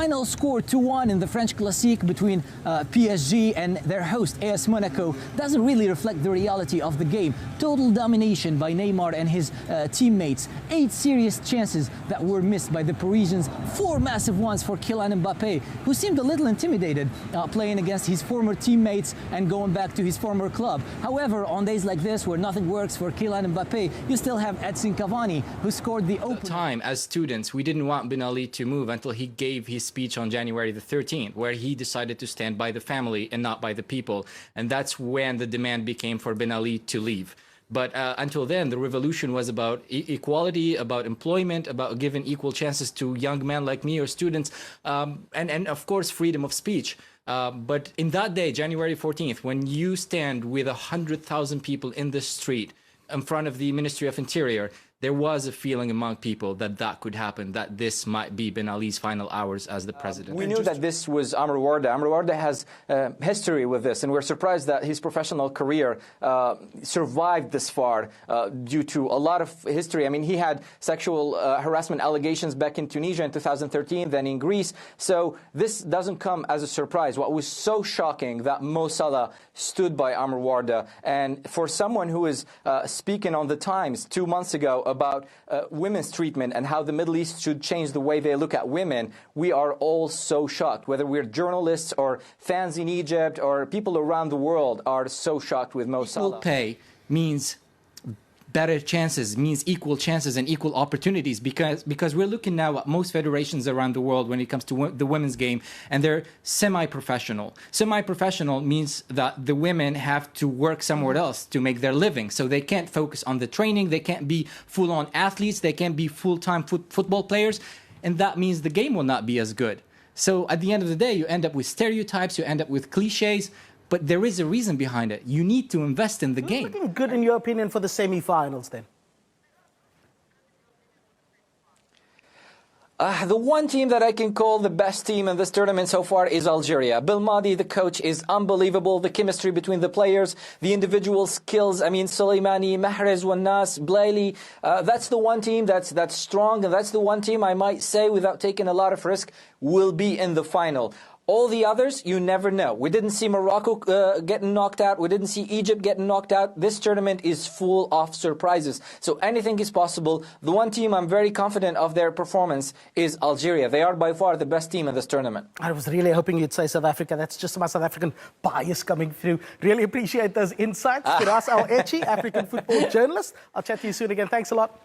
final score 2-1 in the French Classique between PSG and their host AS Monaco doesn't really reflect the reality of the game. Total domination by Neymar and his teammates. 8 serious chances that were missed by the Parisians. 4 massive ones for Kylian Mbappe, who seemed a little intimidated playing against his former teammates and going back to his former club. However, on days like this where nothing works for Kylian Mbappe, you still have Edson Cavani, who scored the opener. Time as students, we didn't want Ben Ali to move until he gave his speech on January the 13th, where he decided to stand by the family and not by the people. And that's when the demand became for Ben Ali to leave. But until then, the revolution was about equality, about employment, about giving equal chances to young men like me or students, and of course, freedom of speech. But in that day, January 14th, when you stand with 100,000 people in the street in front of the Ministry of Interior, there was a feeling among people that that could happen, that this might be Ben Ali's final hours as the president. We knew that this was Amr Warda. Amr Warda has history with this, and we're surprised that his professional career survived this far due to a lot of history. I mean, he had sexual harassment allegations back in Tunisia in 2013, then in Greece. So this doesn't come as a surprise. What was so shocking that Mo Salah stood by Amr Warda, and for someone who is speaking on the Times 2 months ago about women's treatment and how the Middle East should change the way they look at women, we are all so shocked. Whether we're journalists or fans in Egypt or people around the world are so shocked with Mo Salah. Equal pay means better chances, means equal chances and equal opportunities, because we're looking now at most federations around the world when it comes to the women's game, and they're semi-professional. Semi-professional means that the women have to work somewhere else to make their living, so they can't focus on the training, they can't be full-on athletes, they can't be full-time football players, and that means the game will not be as good. So at the end of the day, you end up with stereotypes, you end up with cliches, but there is a reason behind it. You need to invest in the game. Who's looking good, in your opinion, for the semi-finals then? The one team that I can call the best team in this tournament so far is Algeria. Belmadi, the coach, is unbelievable. The chemistry between the players, the individual skills. I mean, Soleimani, Mahrez, Wannas, Blaili. That's the one team that's strong, and that's the one team I might say, without taking a lot of risk, will be in the final. All the others, you never know. We didn't see Morocco getting knocked out. We didn't see Egypt getting knocked out. This tournament is full of surprises. So anything is possible. The one team I'm very confident of their performance is Algeria. They are by far the best team in this tournament. I was really hoping you'd say South Africa. That's just my South African bias coming through. Really appreciate those insights. Firas El Echi, African football journalist. I'll chat to you soon again. Thanks a lot.